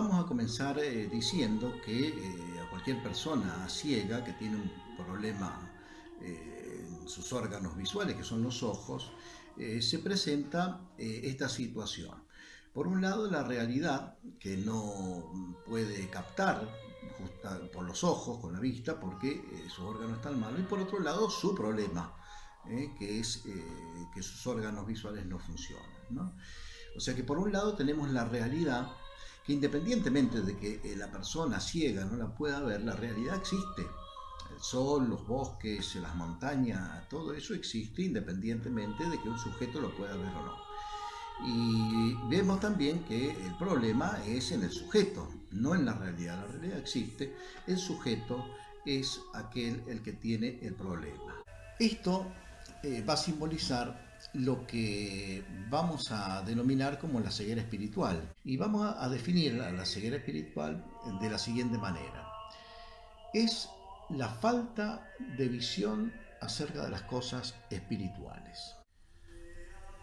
Vamos a comenzar diciendo que a cualquier persona ciega que tiene un problema en sus órganos visuales, que son los ojos, se presenta esta situación. Por un lado, la realidad que no puede captar por los ojos, con la vista, porque sus órganos están mal, y por otro lado, su problema, que es que sus órganos visuales no funcionan, ¿no? O sea que por un lado tenemos la realidad que, independientemente de que la persona ciega no la pueda ver, la realidad existe. El sol, los bosques, las montañas, todo eso existe independientemente de que un sujeto lo pueda ver o no. Y vemos también que el problema es en el sujeto, no en la realidad. La realidad existe, el sujeto es aquel el que tiene el problema. Esto va a simbolizar lo que vamos a denominar como la ceguera espiritual. Y vamos a definir la ceguera espiritual de la siguiente manera. Es la falta de visión acerca de las cosas espirituales.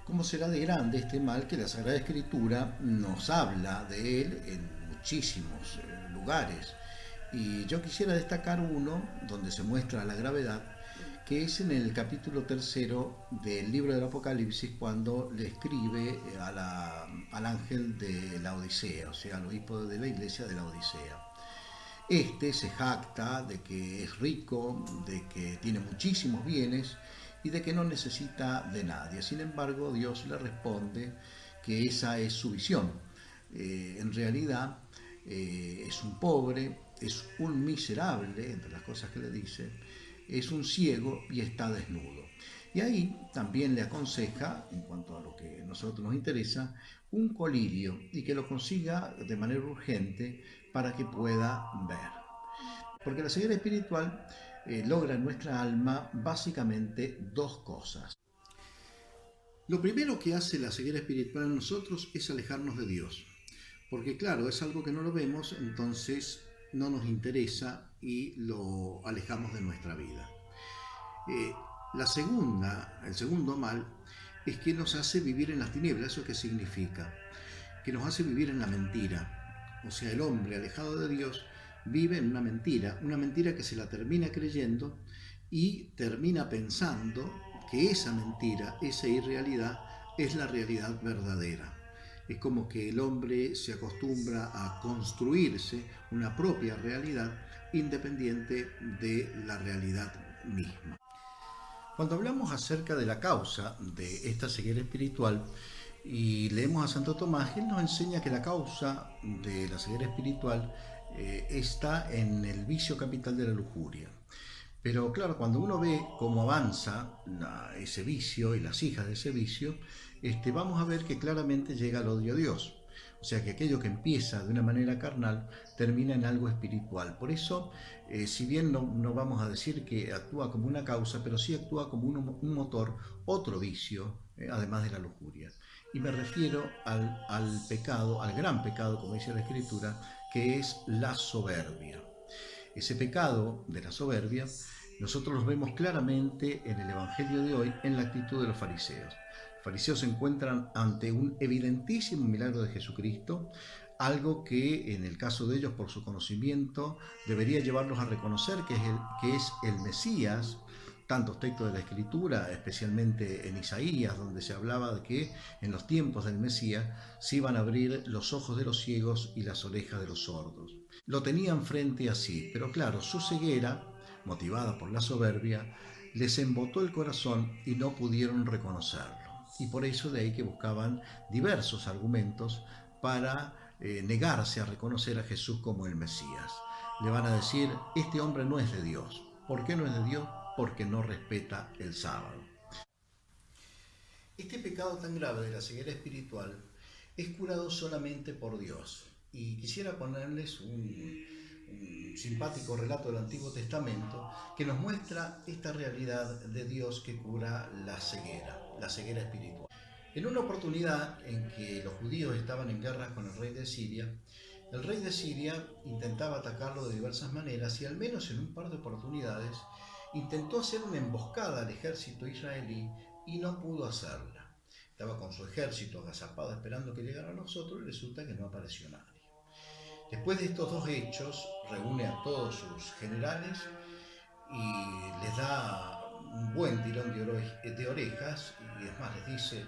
¿Cómo será de grande este mal que la Sagrada Escritura nos habla de él en muchísimos lugares? Y yo quisiera destacar uno donde se muestra la gravedad, que es en el capítulo 3 del libro del Apocalipsis, cuando le escribe al ángel de la Odisea, o sea, al obispo de la iglesia de la Odisea. Este se jacta de que es rico, de que tiene muchísimos bienes y de que no necesita de nadie. Sin embargo, Dios le responde que esa es su visión. En realidad es un pobre, es un miserable, entre las cosas que le dice, es un ciego y está desnudo. Y ahí también le aconseja, en cuanto a lo que a nosotros nos interesa, un colirio y que lo consiga de manera urgente para que pueda ver. Porque la ceguera espiritual logra en nuestra alma básicamente dos cosas. Lo primero que hace la ceguera espiritual en nosotros es alejarnos de Dios. Porque claro, es algo que no lo vemos, entonces no nos interesa y lo alejamos de nuestra vida. Eh, el segundo mal, es que nos hace vivir en las tinieblas. ¿Eso qué significa? Que nos hace vivir en la mentira. O sea, el hombre alejado de Dios vive en una mentira que se la termina creyendo y termina pensando que esa mentira, esa irrealidad, es la realidad verdadera. Es como que el hombre se acostumbra a construirse una propia realidad independiente de la realidad misma. Cuando hablamos acerca de la causa de esta ceguera espiritual y leemos a Santo Tomás, él nos enseña que la causa de la ceguera espiritual está en el vicio capital de la lujuria. Pero claro, cuando uno ve cómo avanza ese vicio y las hijas de ese vicio, vamos a ver que claramente llega al odio a Dios. O sea que aquello que empieza de una manera carnal termina en algo espiritual. Por eso, si bien no vamos a decir que actúa como una causa, pero sí actúa como un motor, otro vicio, además de la lujuria. Y me refiero al pecado, al gran pecado, como dice la Escritura, que es la soberbia. Ese pecado de la soberbia nosotros lo vemos claramente en el Evangelio de hoy en la actitud de los fariseos. Los fariseos se encuentran ante un evidentísimo milagro de Jesucristo, algo que en el caso de ellos, por su conocimiento, debería llevarlos a reconocer que es el Mesías. Tantos textos de la Escritura, especialmente en Isaías, donde se hablaba de que en los tiempos del Mesías se iban a abrir los ojos de los ciegos y las orejas de los sordos. Lo tenían frente a sí, pero claro, su ceguera, motivada por la soberbia, les embotó el corazón y no pudieron reconocerlo. Y por eso de ahí que buscaban diversos argumentos para negarse a reconocer a Jesús como el Mesías. Le van a decir, este hombre no es de Dios. ¿Por qué no es de Dios? Porque no respeta el sábado. Este pecado tan grave de la ceguera espiritual es curado solamente por Dios. Y quisiera ponerles un simpático relato del Antiguo Testamento que nos muestra esta realidad de Dios que cura la ceguera espiritual. En una oportunidad en que los judíos estaban en guerra con el rey de Siria, el rey de Siria intentaba atacarlo de diversas maneras y al menos en un par de oportunidades intentó hacer una emboscada al ejército israelí y no pudo hacerla. Estaba con su ejército agazapado esperando que llegaran los otros y resulta que no apareció nadie. Después de estos dos hechos, reúne a todos sus generales y les da un buen tirón de orejas, y es más, les dice: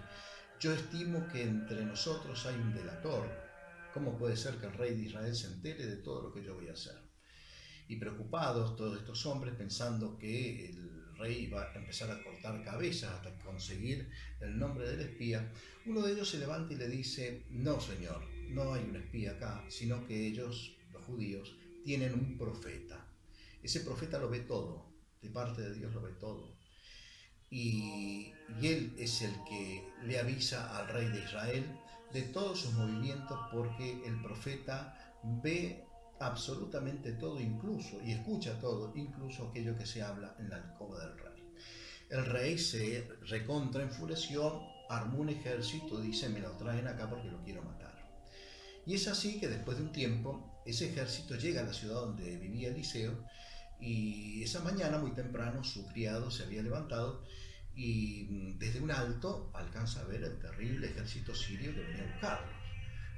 yo estimo que entre nosotros hay un delator. ¿Cómo puede ser que el rey de Israel se entere de todo lo que yo voy a hacer? Y preocupados todos estos hombres, pensando que el rey iba a empezar a cortar cabezas hasta conseguir el nombre del espía, uno de ellos se levanta y le dice: no, señor, no hay un espía acá, sino que ellos, los judíos, tienen un profeta. Ese profeta lo ve todo, de parte de Dios lo ve todo. Y él es el que le avisa al rey de Israel de todos sus movimientos, porque el profeta ve absolutamente todo, incluso, y escucha todo, incluso aquello que se habla en la alcoba del rey. El rey se recontra enfureció, armó un ejército, dice: me lo traen acá porque lo quiero matar. Y es así que después de un tiempo ese ejército llega a la ciudad donde vivía Eliseo, y esa mañana muy temprano su criado se había levantado y desde un alto alcanza a ver el terrible ejército sirio que venía a buscarlos.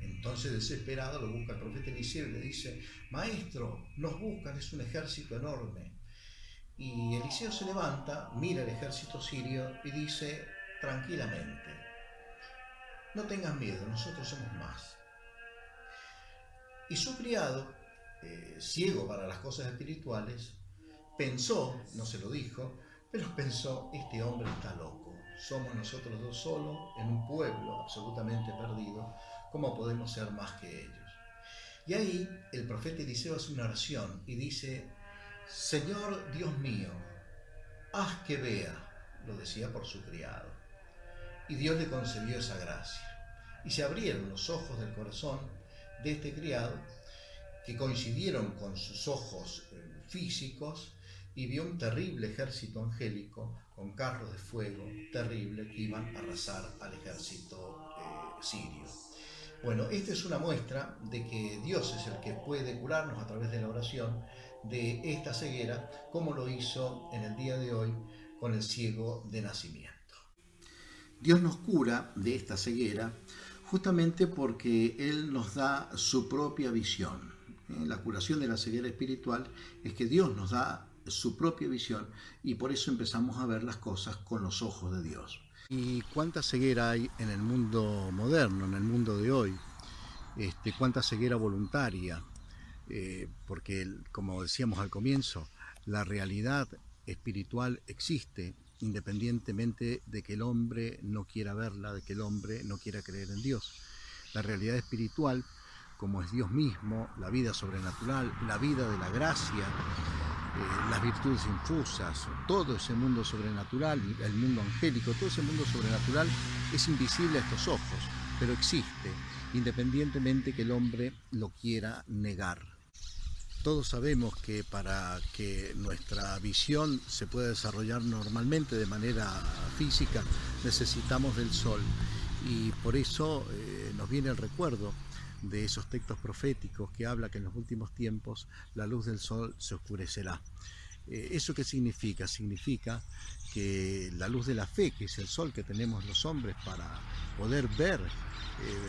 Entonces, desesperado, lo busca el profeta Eliseo y le dice: maestro, nos buscan, es un ejército enorme. Y Eliseo se levanta, mira el ejército sirio y dice tranquilamente: no tengas miedo, nosotros somos más. Y su criado, ciego para las cosas espirituales, pensó, no se lo dijo, pero pensó: este hombre está loco, somos nosotros dos solos en un pueblo absolutamente perdido, ¿cómo podemos ser más que ellos? Y ahí el profeta Eliseo hace una oración y dice: Señor Dios mío, haz que vea. Lo decía por su criado. Y Dios le concedió esa gracia. Y se abrieron los ojos del corazón de este criado, que coincidieron con sus ojos físicos, y vio un terrible ejército angélico con carros de fuego terrible que iban a arrasar al ejército sirio. Bueno, esta es una muestra de que Dios es el que puede curarnos a través de la oración de esta ceguera, como lo hizo en el día de hoy con el ciego de nacimiento. Dios nos cura de esta ceguera justamente porque Él nos da su propia visión. La curación de la ceguera espiritual es que Dios nos da su propia visión, y por eso empezamos a ver las cosas con los ojos de Dios. ¿Y cuánta ceguera hay en el mundo moderno, en el mundo de hoy? Cuánta ceguera voluntaria, porque como decíamos al comienzo, la realidad espiritual existe independientemente de que el hombre no quiera verla, de que el hombre no quiera creer en Dios. La realidad espiritual, como es Dios mismo, la vida sobrenatural, la vida de la gracia, las virtudes infusas, todo ese mundo sobrenatural, el mundo angélico, todo ese mundo sobrenatural es invisible a estos ojos, pero existe, independientemente que el hombre lo quiera negar. Todos sabemos que para que nuestra visión se pueda desarrollar normalmente de manera física, necesitamos del sol, y por eso nos viene el recuerdo de esos textos proféticos que habla que en los últimos tiempos la luz del sol se oscurecerá. ¿Eso qué significa? Significa que la luz de la fe, que es el sol que tenemos los hombres para poder ver,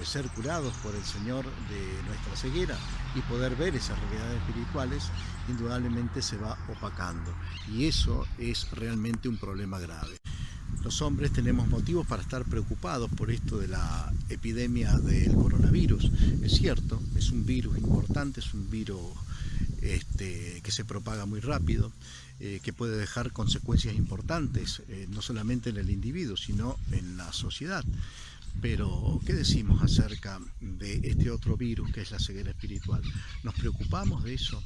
ser curados por el Señor de nuestra ceguera y poder ver esas realidades espirituales, indudablemente se va opacando, y eso es realmente un problema grave. Los hombres tenemos motivos para estar preocupados por esto de la epidemia del coronavirus. Es cierto, es un virus importante, es un virus que se propaga muy rápido, que puede dejar consecuencias importantes, no solamente en el individuo, sino en la sociedad. Pero, ¿qué decimos acerca de este otro virus que es la ceguera espiritual? ¿Nos preocupamos de eso?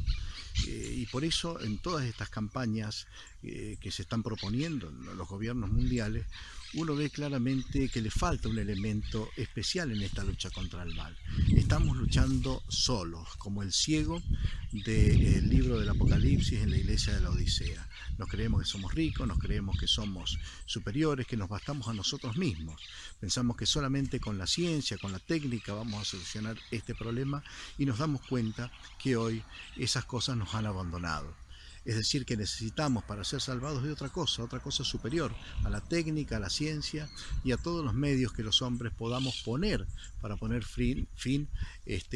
Y por eso en todas estas campañas que se están proponiendo en los gobiernos mundiales, uno ve claramente que le falta un elemento especial en esta lucha contra el mal. Estamos luchando solos, como el ciego del libro del Apocalipsis en la iglesia de la Odisea. Nos creemos que somos ricos, nos creemos que somos superiores, que nos bastamos a nosotros mismos. Pensamos que solamente con la ciencia, con la técnica vamos a solucionar este problema, y nos damos cuenta que hoy esas cosas nos han abandonado. Es decir, que necesitamos para ser salvados de otra cosa superior, a la técnica, a la ciencia y a todos los medios que los hombres podamos poner para poner fin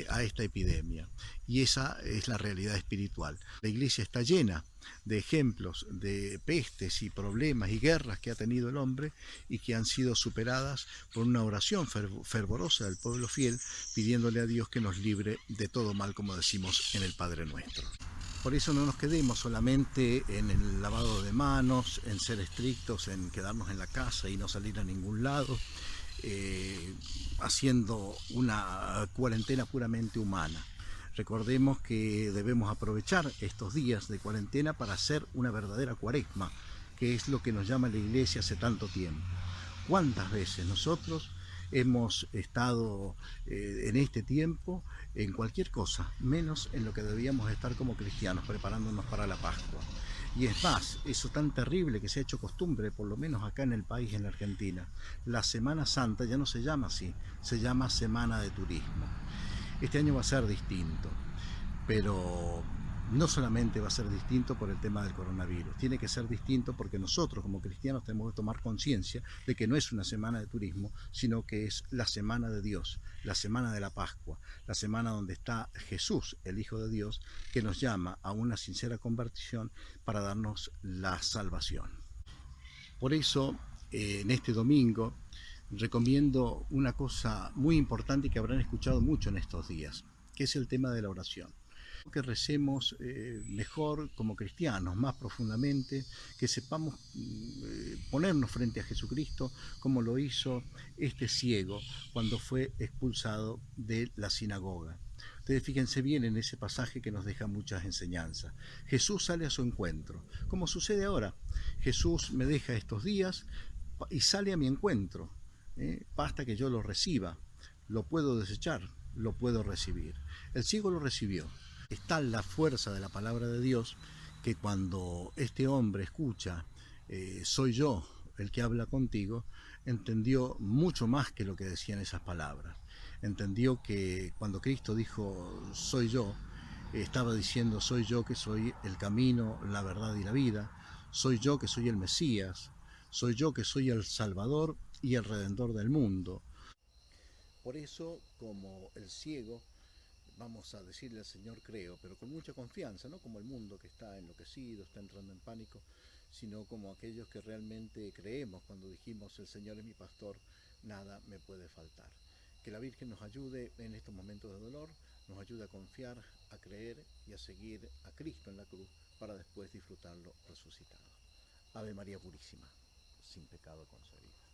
a esta epidemia. Y esa es la realidad espiritual. La Iglesia está llena de ejemplos de pestes y problemas y guerras que ha tenido el hombre y que han sido superadas por una oración fervorosa del pueblo fiel, pidiéndole a Dios que nos libre de todo mal, como decimos en el Padre Nuestro. Por eso no nos quedemos solamente en el lavado de manos, en ser estrictos, en quedarnos en la casa y no salir a ningún lado, haciendo una cuarentena puramente humana. Recordemos que debemos aprovechar estos días de cuarentena para hacer una verdadera cuaresma, que es lo que nos llama la Iglesia hace tanto tiempo. ¿Cuántas veces nosotros hemos estado en este tiempo en cualquier cosa, menos en lo que debíamos estar como cristianos, preparándonos para la Pascua? Y es más, eso tan terrible que se ha hecho costumbre, por lo menos acá en el país, en la Argentina. La Semana Santa ya no se llama así, se llama Semana de Turismo. Este año va a ser distinto, pero no solamente va a ser distinto por el tema del coronavirus, tiene que ser distinto porque nosotros como cristianos tenemos que tomar conciencia de que no es una semana de turismo, sino que es la semana de Dios, la semana de la Pascua, la semana donde está Jesús, el Hijo de Dios, que nos llama a una sincera conversión para darnos la salvación. Por eso, en este domingo, recomiendo una cosa muy importante que habrán escuchado mucho en estos días, que es el tema de la oración. Que recemos mejor como cristianos, más profundamente, que sepamos ponernos frente a Jesucristo como lo hizo este ciego cuando fue expulsado de la sinagoga. Ustedes fíjense bien en ese pasaje que nos deja muchas enseñanzas. Jesús sale a su encuentro, como sucede ahora. Jesús me deja estos días y sale a mi encuentro. Basta que yo lo reciba, lo puedo desechar, lo puedo recibir. El ciego lo recibió. Está la fuerza de la palabra de Dios que cuando este hombre escucha, soy yo el que habla contigo, entendió mucho más que lo que decían esas palabras. Entendió que cuando Cristo dijo, soy yo, estaba diciendo, soy yo que soy el camino, la verdad y la vida, soy yo que soy el Mesías, soy yo que soy el Salvador y el Redentor del mundo. Por eso, como el ciego, vamos a decirle al Señor creo, pero con mucha confianza, no como el mundo que está enloquecido, está entrando en pánico, sino como aquellos que realmente creemos cuando dijimos el Señor es mi pastor, nada me puede faltar. Que la Virgen nos ayude en estos momentos de dolor, nos ayude a confiar, a creer y a seguir a Cristo en la cruz para después disfrutarlo resucitado. Ave María Purísima, sin pecado concebido.